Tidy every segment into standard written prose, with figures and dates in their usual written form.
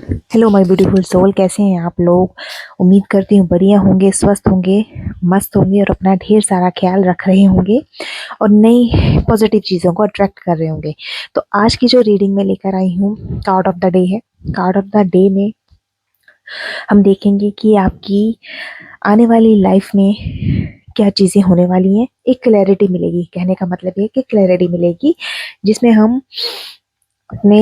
Hello my beautiful soul, कैसे हैं आप लोग। उम्मीद करती हूँ बढ़िया होंगे, स्वस्थ होंगे, मस्त होंगे और अपना ढेर सारा ख्याल रख रहे होंगे और नई पॉजिटिव चीज़ों को अट्रैक्ट कर रहे होंगे। तो आज की जो रीडिंग में लेकर आई हूँ, कार्ड ऑफ द डे है। कार्ड ऑफ द डे में हम देखेंगे कि आपकी आने वाली लाइफ में क्या चीज़ें होने वाली हैं। एक क्लैरिटी मिलेगी, कहने का मतलब ये कि क्लैरिटी मिलेगी जिसमें हम अपने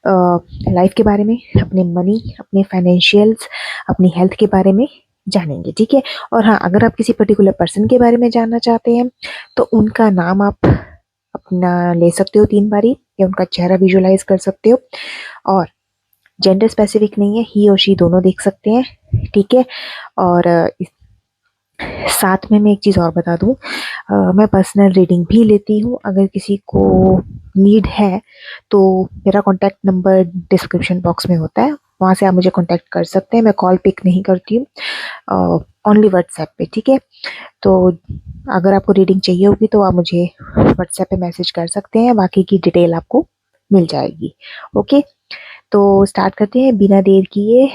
लाइफ के बारे में, अपने मनी, अपने फाइनेंशियल्स, अपनी हेल्थ के बारे में जानेंगे। ठीक है। और हाँ, अगर आप किसी पर्टिकुलर पर्सन के बारे में जानना चाहते हैं तो उनका नाम आप अपना ले सकते हो 3 बारी, या उनका चेहरा विजुअलाइज कर सकते हो। और जेंडर स्पेसिफिक नहीं है, ही और शी दोनों देख सकते हैं। ठीक है। और साथ में मैं एक चीज़ और बता दूं, मैं पर्सनल रीडिंग भी लेती हूँ। अगर किसी को नीड है तो मेरा कॉन्टैक्ट नंबर डिस्क्रिप्शन बॉक्स में होता है, वहाँ से आप मुझे कॉन्टैक्ट कर सकते हैं। मैं कॉल पिक नहीं करती हूँ, ओनली व्हाट्सएप पे। ठीक है। तो अगर आपको रीडिंग चाहिए होगी तो आप मुझे व्हाट्सएप पे मैसेज कर सकते हैं, बाकी की डिटेल आपको मिल जाएगी। ओके, तो स्टार्ट करते हैं बिना देर किए।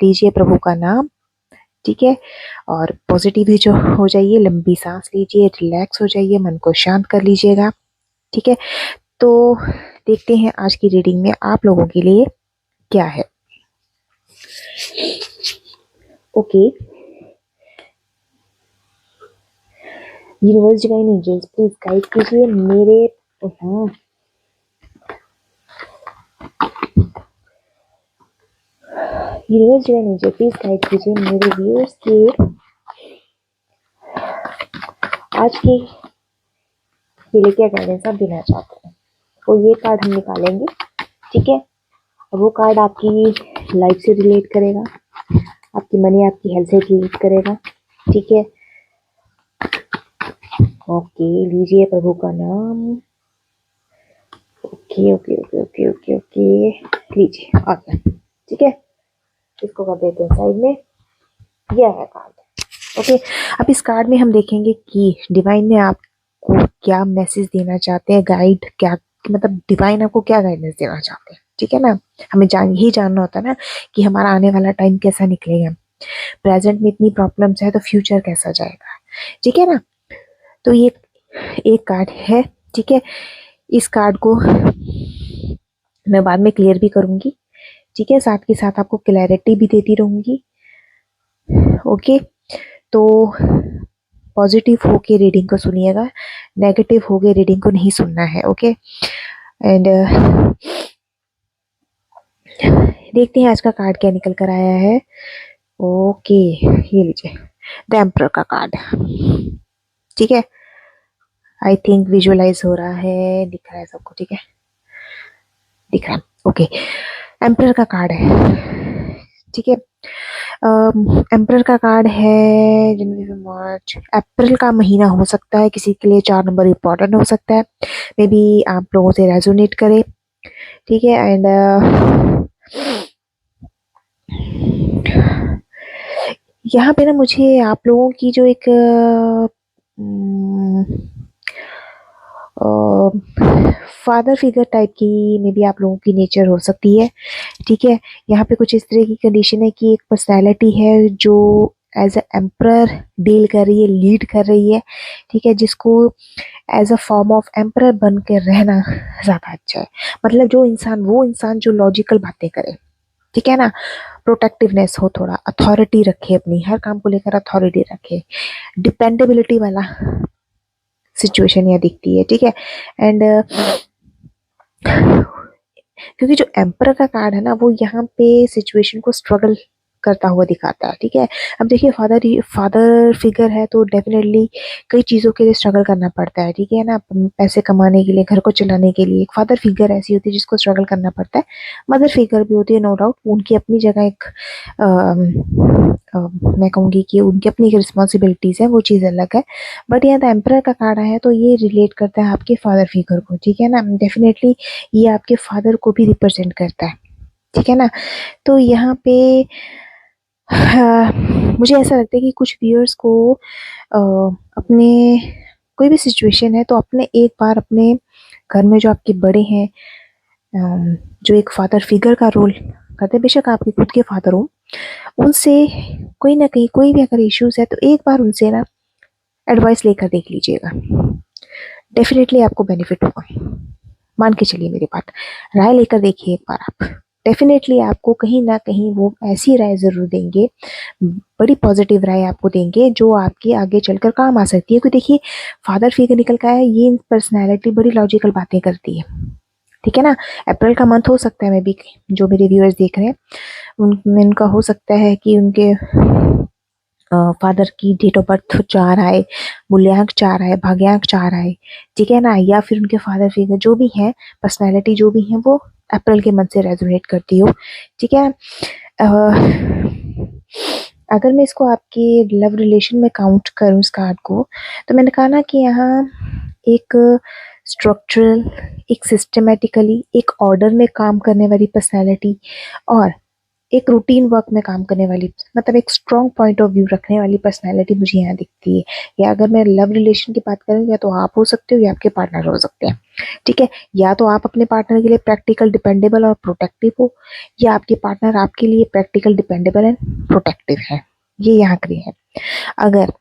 लीजिए प्रभु का नाम। ठीक है। और पॉजिटिव ही जो हो जाइए, लंबी सांस लीजिए, रिलैक्स हो जाइए, मन को शांत कर लीजिएगा। ठीक है। तो देखते हैं आज की रीडिंग में आप लोगों के लिए क्या है। Okay, universe divine angels please guide कीजिए मेरे, हाँ, universe divine angel please guide कीजिए मेरे व्यूअर्स के आज के लिए क्या गाइडेंस आप देना चाहते हैं। तो ये कार्ड हम निकालेंगे। ठीक है। वो कार्ड आपकी लाइफ से रिलेट करेगा, आपकी मनी, आपकी हेल्थ से रिलेट करेगा। ठीक है। ओके, लीजिए प्रभु का नाम। Okay okay okay okay okay okay, लीजिए आ गया। ठीक है, इसको कर देते हैं साइड में। यह है कार्ड। ओके, अब इस कार्ड में हम देखेंगे कि डिवाइन ने आपको क्या मैसेज देना चाहते हैं, गाइड क्या, मतलब डिवाइन आपको क्या गाइडेंस देना चाहते हैं। ठीक है ना। हमें जानना होता है ना कि हमारा आने वाला टाइम कैसा निकलेगा। प्रेजेंट में इतनी प्रॉब्लम्स है तो फ्यूचर कैसा जाएगा। ठीक है ना। तो ये एक कार्ड है। ठीक है। इस कार्ड को मैं बाद में क्लियर भी करूंगी। ठीक है, साथ के साथ आपको क्लैरिटी भी देती रहूंगी। ओके, तो पॉजिटिव होके रीडिंग को सुनिएगा, नेगेटिव होके रीडिंग को नहीं सुनना है। ओके, एंड देखते हैं आज का कार्ड क्या निकल कर आया है। ओके, ये लीजिए द एम्परर का कार्ड। ठीक है, आई थिंक विजुअलाइज हो रहा है, दिख रहा है सबको। ठीक है, दिख रहा है। ओके, एम्परर का कार्ड है। ठीक है, एम्परर का कार्ड है। जनवरी, मार्च, अप्रैल का महीना हो सकता है, किसी के लिए 4 नंबर इम्पोर्टेंट हो सकता है। मे बी आप लोगों से रेजोनेट करे। ठीक है, एंड यहाँ पे ना मुझे आप लोगों की जो एक फादर फिगर टाइप की मे बी आप लोगों की नेचर हो सकती है। ठीक है, यहाँ पे कुछ इस तरह की कंडीशन है कि एक पर्सनैलिटी है जो एज अ एम्परर डील कर रही है, लीड कर रही है। ठीक है, जिसको as a form of emperor बन के रहना ज़्यादा अच्छा है। मतलब जो इंसान, वो इंसान जो लॉजिकल बातें करे। ठीक है ना, प्रोटेक्टिवनेस हो, थोड़ा अथॉरिटी रखे, अपनी हर काम को लेकर अथॉरिटी रखे, डिपेंडेबिलिटी वाला सिचुएशन यहाँ दिखती है। ठीक है, एंड क्योंकि जो एम्पर का कार्ड है ना, वो यहाँ पे सिचुएशन को स्ट्रगल करता हुआ दिखाता है। ठीक है, अब देखिए फादर फिगर है तो डेफिनेटली कई चीज़ों के लिए स्ट्रगल करना पड़ता है। ठीक है ना, पैसे कमाने के लिए, घर को चलाने के लिए। एक फादर फिगर ऐसी होती है जिसको स्ट्रगल करना पड़ता है। मदर फिगर भी होती है, नो डाउट, उनकी अपनी जगह एक मैं कहूँगी कि उनकी अपनी रिस्पॉन्सिबिलिटीज़ है, वो चीज़ अलग है। बट यहाँ द एम्परर का कार्ड आया तो ये रिलेट करता है आपके फादर फिगर को। ठीक है ना, डेफिनेटली ये आपके फादर को भी रिप्रेजेंट करता है। ठीक है ना, तो यहाँ पे मुझे ऐसा लगता है कि कुछ व्यूअर्स को अपने कोई भी सिचुएशन है तो अपने एक बार अपने घर में जो आपके बड़े हैं जो एक फादर फिगर का रोल करते हैं, बेशक आपके खुद के फादर हो, उनसे कोई ना कहीं कोई भी अगर इश्यूज है तो एक बार उनसे ना एडवाइस लेकर देख लीजिएगा, डेफिनेटली आपको बेनिफिट होगा। मान के चलिए मेरी बात, राय लेकर देखिए एक बार आप, डेफिनेटली आपको कहीं ना कहीं वो ऐसी राय जरूर देंगे, बड़ी पॉजिटिव राय आपको देंगे जो आपके आगे चलकर काम आ सकती है। क्योंकि देखिए फादर फिगर निकल का है, ये पर्सनैलिटी बड़ी लॉजिकल बातें करती है, ठीक है ना। अप्रैल का मंथ हो सकता है, मैं भी जो मेरे व्यूअर्स देख रहे हैं उनमें उनका हो सकता है कि उनके फादर की डेट ऑफ बर्थ 4 आए, मूल्यांक 4 आए, भाग्यांक 4 आए, ठीक है ना, या फिर उनके फादर फिगर जो भी हैं, पर्सनैलिटी जो भी है वो अप्रैल के मंथ से रेजोनेट करती हो, ठीक है। अगर मैं इसको आपके लव रिलेशन में काउंट करूं इस कार्ड को, तो मैंने कहा ना कि यहाँ एक स्ट्रक्चरल, एक सिस्टमेटिकली, एक ऑर्डर में काम करने वाली पर्सनैलिटी और एक रूटीन वर्क में काम करने वाली, मतलब एक स्ट्रॉन्ग पॉइंट ऑफ व्यू रखने वाली पर्सनैलिटी मुझे यहाँ दिखती है। या अगर मैं लव रिलेशन की बात करूँ, या तो आप हो सकते हो या आपके पार्टनर हो सकते हैं, ठीक है। या तो आप अपने पार्टनर के लिए प्रैक्टिकल, डिपेंडेबल और प्रोटेक्टिव हो, या आपके पार्टनर आपके लिए प्रैक्टिकल, डिपेंडेबल एंड प्रोटेक्टिव है, ये यहाँ क्लियर है। अगर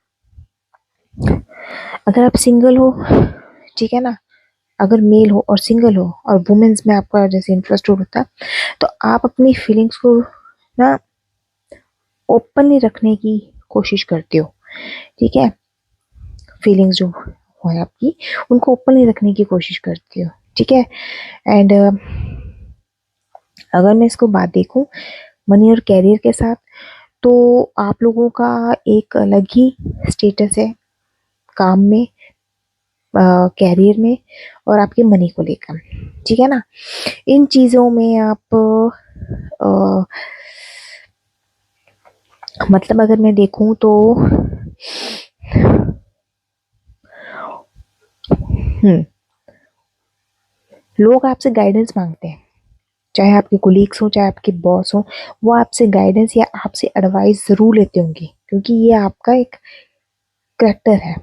अगर आप सिंगल हो, ठीक है ना, अगर मेल हो और सिंगल हो और वुमेन्स में आपका जैसे इंटरेस्ट होता है, तो आप अपनी फीलिंग्स को ना ओपनली रखने की कोशिश करते हो, ठीक है। फीलिंग्स जो है आपकी, उनको ओपनली रखने की कोशिश करते हो, ठीक है। एंड अगर मैं इसको बात देखूं मनी और कैरियर के साथ, तो आप लोगों का एक अलग ही स्टेटस है काम में, कैरियर में और आपके मनी को लेकर, ठीक है ना। इन चीज़ों में आप मतलब अगर मैं देखूं तो लोग आपसे गाइडेंस मांगते हैं, चाहे आपके कोलीग्स हो, चाहे आपके बॉस हो, वो आपसे गाइडेंस या आपसे एडवाइस ज़रूर लेते होंगे, क्योंकि ये आपका एक करैक्टर है,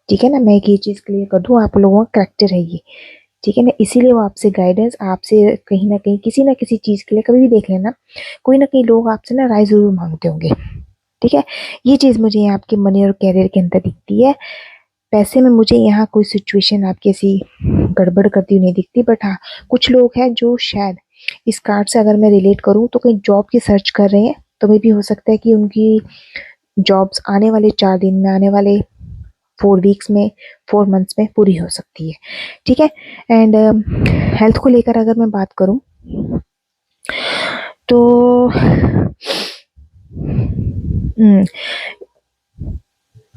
ठीक है ना। मैं एक ये चीज़ क्लियर कर दूँ, आप लोगों का करैक्टर है ये, ठीक है ना। इसीलिए वो आपसे गाइडेंस, आपसे कहीं ना कहीं किसी ना किसी चीज़ के लिए, कभी भी देख लेना, कोई ना कहीं लोग आपसे ना राय ज़रूर मांगते होंगे, ठीक है। ये चीज़ मुझे यहाँ आपके मनी और कैरियर के अंदर दिखती है। पैसे में मुझे यहाँ कोई सिचुएशन आपकी ऐसी गड़बड़ करती हुई नहीं दिखती, बट हाँ कुछ लोग हैं जो शायद इस कार्ड से अगर मैं रिलेट करूँ तो कहीं जॉब की सर्च कर रहे हैं, तो मे भी हो सकता है कि उनकी जॉब्स आने वाले 4 दिन में, आने वाले 4 वीक्स में, 4 मंथ्स में पूरी हो सकती है, ठीक है। एंड हेल्थ को लेकर अगर मैं बात करूँ तो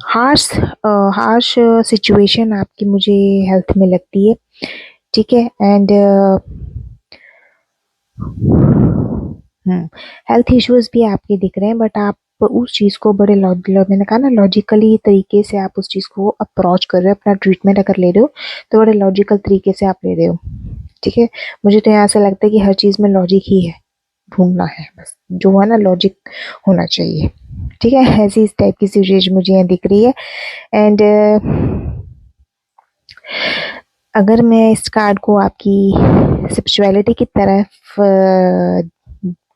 हार्श हार्श सिचुएशन आपकी मुझे हेल्थ में लगती है, ठीक है। एंड हेल्थ इश्यूज भी आपके दिख रहे हैं, बट आप उस चीज़ को बड़े मैंने कहा ना लॉजिकली तरीके से आप उस चीज़ को अप्रोच कर रहे हो, अपना ट्रीटमेंट अगर ले रहे हो तो बड़े लॉजिकल तरीके से आप ले रहे हो, ठीक है। मुझे तो यहाँ से लगता है कि हर चीज़ में लॉजिक ही है, ढूंढना है बस, जो है ना लॉजिक होना चाहिए, ठीक है। ऐसी इस टाइप की सिचुएशन मुझे यहाँ दिख रही है। एंड अगर मैं इस कार्ड को आपकी स्पिरिचुअलिटी की तरफ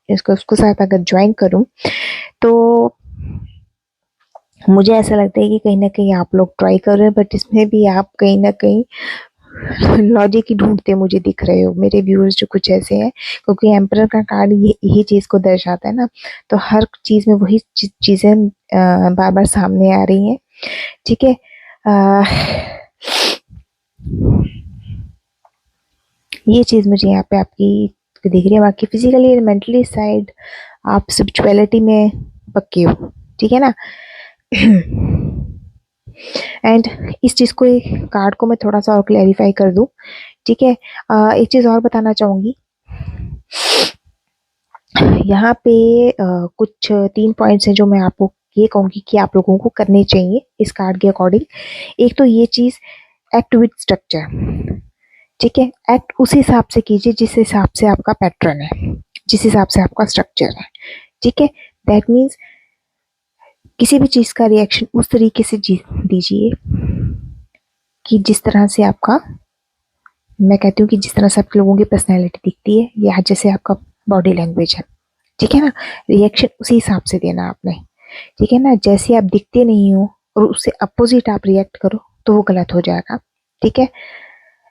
इसको उसको साथ अगर ज्वाइन करूं, तो मुझे ऐसा लगता है कि कहीं ना कहीं आप लोग ट्राई कर रहे हैं, बट इसमें भी आप कहीं ना कहीं लॉजिक ही ढूंढते मुझे दिख रहे हो। मेरे व्यूअर्स जो कुछ ऐसे हैं, क्योंकि एम्परर का कार्ड ये यही चीज़ को दर्शाता है ना, तो हर चीज़ में वही चीज़ें बार बार सामने आ रही हैं, ठीक है। ये चीज़ मुझे यहाँ पे आपकी दिख रही है। बाकी फिजिकली एंड मेंटली साइड आप स्पिरिचुअलिटी में पक्के हो, ठीक है ना। एंड इस चीज़ को, कार्ड को मैं थोड़ा सा और क्लैरिफाई कर दूं, ठीक है। एक चीज़ और बताना चाहूँगी, यहाँ पे कुछ 3 पॉइंट्स हैं जो मैं आपको ये कहूँगी कि आप लोगों को करने चाहिए इस कार्ड के अकॉर्डिंग। एक तो ये चीज़, एक्ट विद स्ट्रक्चर, ठीक है। एक्ट उस हिसाब से कीजिए जिस हिसाब से आपका पैटर्न है, जिस हिसाब से आपका स्ट्रक्चर है, ठीक है। दैट मीन्स किसी भी चीज़ का रिएक्शन उस तरीके से दीजिए कि जिस तरह से आपका मैं कहती हूँ कि जिस तरह से आप लोगों की पर्सनैलिटी दिखती है, या जैसे आपका बॉडी लैंग्वेज है, ठीक है ना, रिएक्शन उसी हिसाब से देना आपने, ठीक है ना। जैसे आप दिखते नहीं हो और उससे अपोजिट आप रिएक्ट करो तो वो गलत हो जाएगा, ठीक है।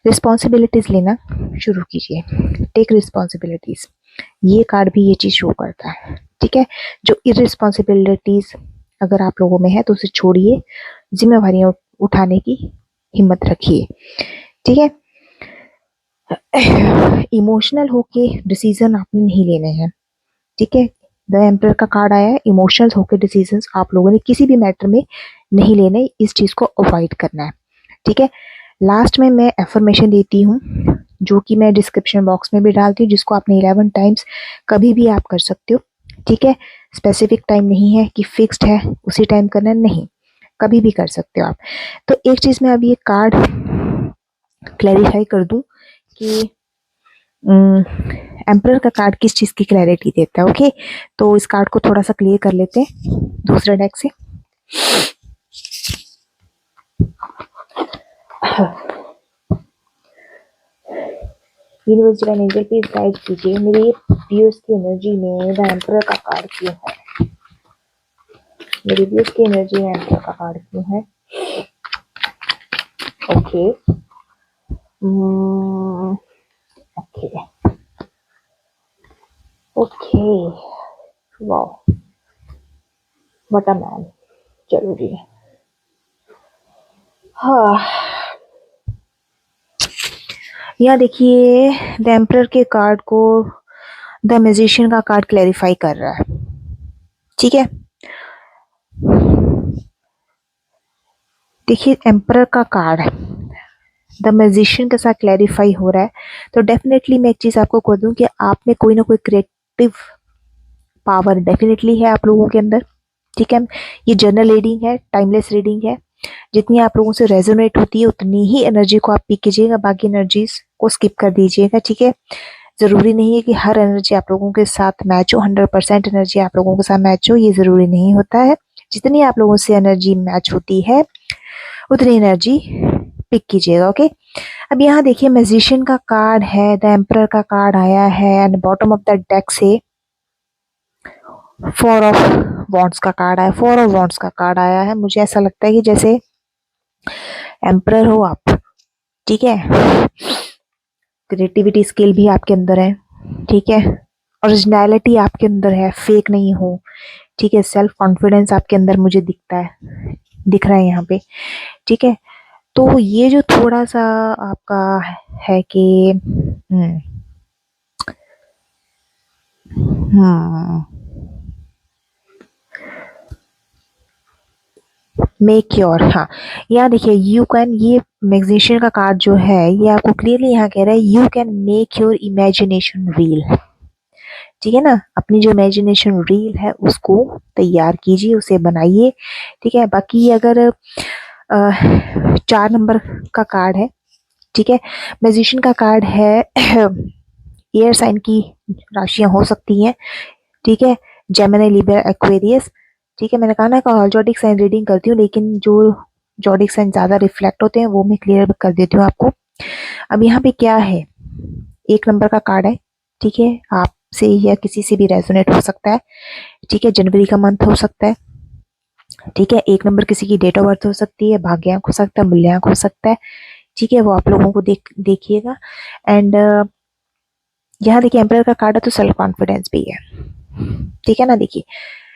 रिस्पॉन्सिबिलिटीज लेना शुरू कीजिए, टेक रिस्पॉन्सिबिलिटीज। ये कार्ड भी ये चीज शो करता है, ठीक है। जो इरिस्पॉन्सिबिलिटीज अगर आप लोगों में है तो उसे छोड़िए, जिम्मेवारियां उठाने की हिम्मत रखिए, ठीक है। इमोशनल होके डिसीजन आपने नहीं लेने हैं, ठीक है। द एम्परर का कार्ड आया है, इमोशनल होके डिसीजन आप लोगों ने किसी भी मैटर में नहीं लेने, इस चीज को अवॉइड करना है, ठीक है। लास्ट में मैं एफर्मेशन देती हूँ, जो कि मैं डिस्क्रिप्शन बॉक्स में भी डालती हूँ, जिसको आपने 11 टाइम्स कभी भी आप कर सकते हो, ठीक है। स्पेसिफिक टाइम नहीं है कि फिक्स्ड है उसी टाइम करना, नहीं, कभी भी कर सकते हो आप। तो एक चीज मैं अभी ये कार्ड क्लैरिफाई कर दूं कि एम्परर का कार्ड किस चीज की क्लैरिटी देता है, ओके। तो इस कार्ड को थोड़ा सा क्लियर कर लेते हैं दूसरे डेक से। Universe divine angel please guide कीजिए मेरी व्यूअर्स की एनर्जी में द एम्परर का कार्ड क्यों है, मेरी व्यूअर्स की एनर्जी में एम्परर का कार्ड क्यों है, okay. Okay okay, wow, what a man. चलो जी, हाँ, यहाँ देखिए द एम्परर के कार्ड को द मैजिशियन का कार्ड क्लैरिफाई कर रहा है, ठीक है। देखिए एम्परर का कार्ड है, द मैजिशियन के साथ क्लैरिफाई हो रहा है, तो डेफिनेटली मैं एक चीज आपको कह दूं कि आप में कोई ना कोई क्रिएटिव पावर डेफिनेटली है आप लोगों के अंदर, ठीक है। ये जनरल रीडिंग है, टाइमलेस रीडिंग है, जितनी आप लोगों से रेजोनेट होती है उतनी ही एनर्जी को आप पिक कीजिएगा, बाकी एनर्जीज को स्किप कर दीजिएगा, ठीक है। जरूरी नहीं है कि हर एनर्जी आप लोगों के साथ मैच हो, 100% एनर्जी आप लोगों के साथ मैच हो, ये जरूरी नहीं होता है। जितनी आप लोगों से एनर्जी मैच होती है उतनी एनर्जी पिक कीजिएगा, ओके। अब यहाँ देखिए मैजिशियन का कार्ड है, द एम्परर का कार्ड आया है, and bottom of the deck से 4 ऑफ वॉन्ड्स का कार्ड आया, 4 ऑफ वॉन्ड्स का कार्ड आया है। मुझे ऐसा लगता है कि जैसे एम्परर हो आप, ठीक है, क्रिएटिविटी स्किल भी आपके अंदर है, ठीक है, ओरिजिनलिटी आपके अंदर है, फेक नहीं हो, ठीक है, सेल्फ कॉन्फिडेंस आपके अंदर मुझे दिखता है, दिख रहा है यहाँ पे, ठीक है। तो ये जो थोड़ा सा आपका है कि मेक योर, हाँ, यहाँ देखिए यू कैन, ये मैग्नीशियन का कार्ड जो है ये आपको क्लियरली यहाँ कह रहा है you can make your imagination real, ठीक है ना। अपनी जो इमेजिनेशन रील है उसको तैयार कीजिए, उसे बनाइए, ठीक है। बाकी अगर 4 नंबर का कार्ड है, ठीक है, मैजिशियन का कार्ड है, एयर साइन की राशियां हो सकती हैं, ठीक है, जेमिनी लिब्रा एक्वेरियस, ठीक है। मैंने कहा ना जॉडिक साइन रीडिंग करती हूँ, लेकिन जो जॉडिक साइन ज्यादा रिफ्लेक्ट होते हैं वो मैं क्लियर कर देती हूँ आपको। अब यहाँ पे क्या है, 1 नंबर का कार्ड है, ठीक है, आपसे या किसी से भी रेजोनेट हो सकता है, ठीक है, जनवरी का मंथ हो सकता है, ठीक है, 1 नंबर किसी की डेट ऑफ बर्थ हो सकती है, भाग्यांक हो सकता है, मूल्यांक हो सकता है, ठीक है, वो आप लोगों को देखिएगा। एंड यहाँ देखिए एम्परर का कार्ड है तो सेल्फ कॉन्फिडेंस भी है, ठीक है ना। देखिए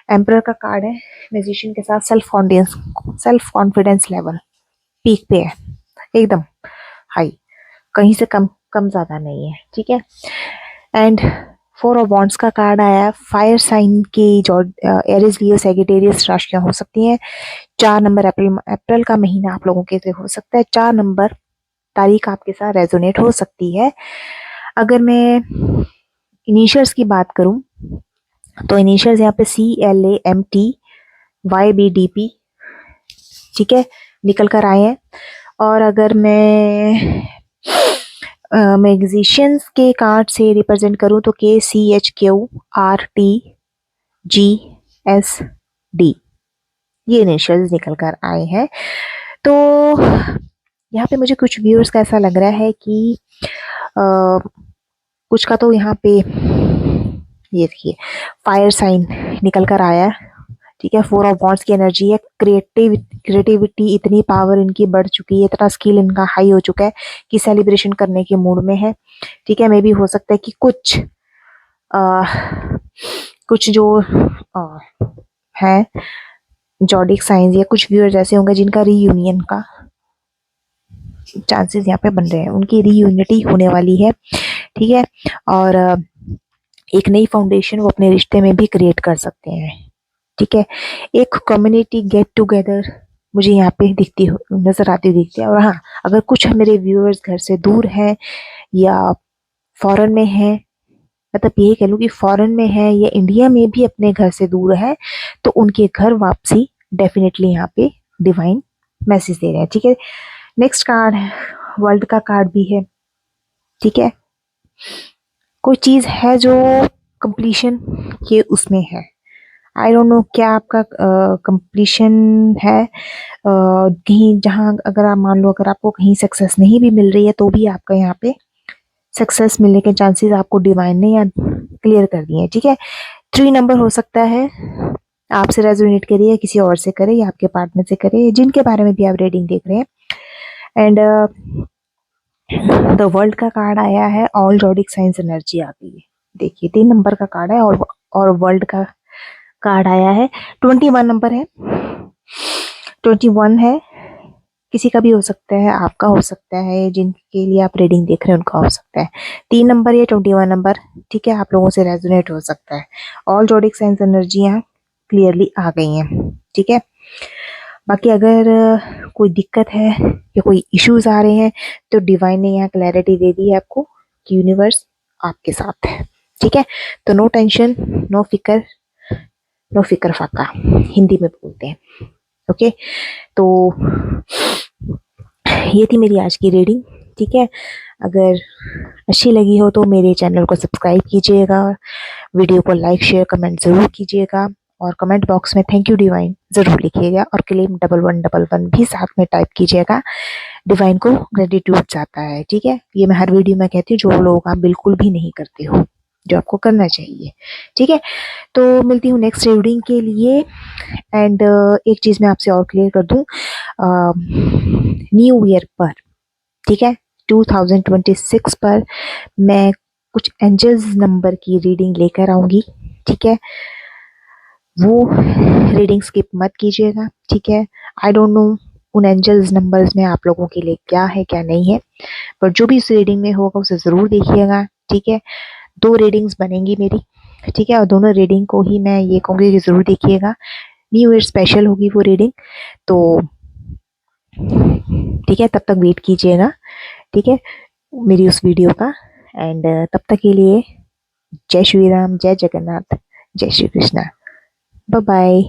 एम्परर का कार्ड है, म्यूजिशियन के साथ सेल्फ कॉन्फिडेंस लेवल पीक पे है, एकदम हाई, कहीं से कम कम ज्यादा नहीं है, ठीक है। एंड 4 ऑफ वॉन्ड्स का कार्ड आया, फायर साइन की जो एरिस लियो सेजिटेरियस राशियां हो सकती हैं। 4 नंबर अप्रैल का महीना आप लोगों के लिए हो सकता है, 4 नंबर तारीख आपके साथ रेजोनेट हो सकती है। अगर मैं इनिशियल्स की बात करूं तो इनिशियल्स यहाँ पे CLAMTYBDP, ठीक है, निकल कर आए हैं। और अगर मैं मैग्जीशियंस के कार्ड से रिप्रेजेंट करूं तो KCHQRTGSD, ये इनिशियल्स निकल कर आए हैं। तो यहाँ पे मुझे कुछ व्यूअर्स का ऐसा लग रहा है कि कुछ का तो यहाँ पे ये देखिए फायर साइन निकल कर आया है, ठीक है। 4 ऑफ वॉन्ड्स की एनर्जी है। क्रिएटिविटी इतनी पावर इनकी बढ़ चुकी है, इतना स्किल इनका हाई हो चुका है कि सेलिब्रेशन करने के मूड में है, ठीक है। मे भी हो सकता है कि आ, कुछ जो है जॉडिक साइंस या कुछ व्यूअर्स ऐसे होंगे जिनका रीयूनियन का चांसेस यहाँ पे बन रहे हैं, उनकी रीयूनिटी होने वाली है, ठीक है। और एक नई फाउंडेशन वो अपने रिश्ते में भी क्रिएट कर सकते हैं, ठीक है। एक कम्युनिटी गेट टुगेदर मुझे यहाँ पे दिखती हो नजर आती दिखती है। और हाँ, अगर कुछ मेरे व्यूअर्स घर से दूर हैं या फॉरेन में हैं, मतलब यही कह लूँ कि फॉरेन में है या इंडिया में भी अपने घर से दूर है, तो उनके घर वापसी डेफिनेटली यहाँ पे डिवाइन मैसेज दे रहे हैं, ठीक है। नेक्स्ट कार्ड है वर्ल्ड का कार्ड भी है, ठीक है। कोई चीज है जो कंप्लीशन के उसमें है। आई डोंट नो क्या आपका कंप्लीशन है, कहीं जहां अगर आप मान लो अगर आपको कहीं सक्सेस नहीं भी मिल रही है तो भी आपका यहाँ पे सक्सेस मिलने के चांसेस आपको डिवाइन ने या क्लियर कर दिए हैं, ठीक है। 3 नंबर हो सकता है, आपसे रेजोनेट करे या किसी और से करे या आपके पार्टनर से करे, जिनके बारे में भी आप रीडिंग देख रहे हैं। एंड द वर्ल्ड का कार्ड आया है, ऑल जॉडिक साइंस एनर्जी आ गई है। देखिए 3 नंबर का कार्ड है और वर्ल्ड का कार्ड आया है। 21 नंबर है, 21 है, किसी का भी हो सकता है, आपका हो सकता है, जिनके लिए आप रीडिंग देख रहे हैं उनका हो सकता है। 3 नंबर या 21 नंबर, ठीक है, आप लोगों से रेजोनेट हो सकता है। ऑल जोडिक साइंस एनर्जी यहाँ क्लियरली आ गई हैं, ठीक है। बाकी अगर कोई दिक्कत है या कोई इश्यूज आ रहे हैं तो डिवाइन ने यहाँ क्लैरिटी दे दी है आपको कि यूनिवर्स आपके साथ है, ठीक है। तो नो टेंशन, नो फिकर, नो फिकर फाका हिंदी में बोलते हैं, ओके। तो ये थी मेरी आज की रीडिंग, ठीक है। अगर अच्छी लगी हो तो मेरे चैनल को सब्सक्राइब कीजिएगा, वीडियो को लाइक शेयर कमेंट ज़रूर कीजिएगा और कमेंट बॉक्स में थैंक यू डिवाइन ज़रूर लिखिएगा और क्लेम 1111 भी साथ में टाइप कीजिएगा। डिवाइन को ग्रेटिट्यूड जाता है, ठीक है। ये मैं हर वीडियो में कहती हूँ, जो लोग आप बिल्कुल भी नहीं करते हो जो आपको करना चाहिए, ठीक है। तो मिलती हूँ नेक्स्ट रीडिंग के लिए। एंड एक चीज़ मैं आपसे और क्लियर कर दूँ, न्यू ईयर पर, ठीक है, 2026 पर मैं कुछ एंजल्स नंबर की रीडिंग लेकर आऊंगी, ठीक है। वो रीडिंग स्किप मत कीजिएगा, ठीक है। आई डोंट नो उन एंजल्स नंबर्स में आप लोगों के लिए क्या है क्या नहीं है, पर जो भी इस रीडिंग में होगा उसे ज़रूर देखिएगा, ठीक है। 2 रीडिंग्स बनेंगी मेरी, ठीक है, और दोनों रीडिंग को ही मैं ये कहूँगी कि ज़रूर देखिएगा। न्यू ईयर स्पेशल होगी वो रीडिंग, तो ठीक है, तब तक वेट कीजिएगा, ठीक है, मेरी उस वीडियो का। एंड तब तक के लिए जय श्री राम, जय जगन्नाथ, जय श्री कृष्णा, बाय बाय।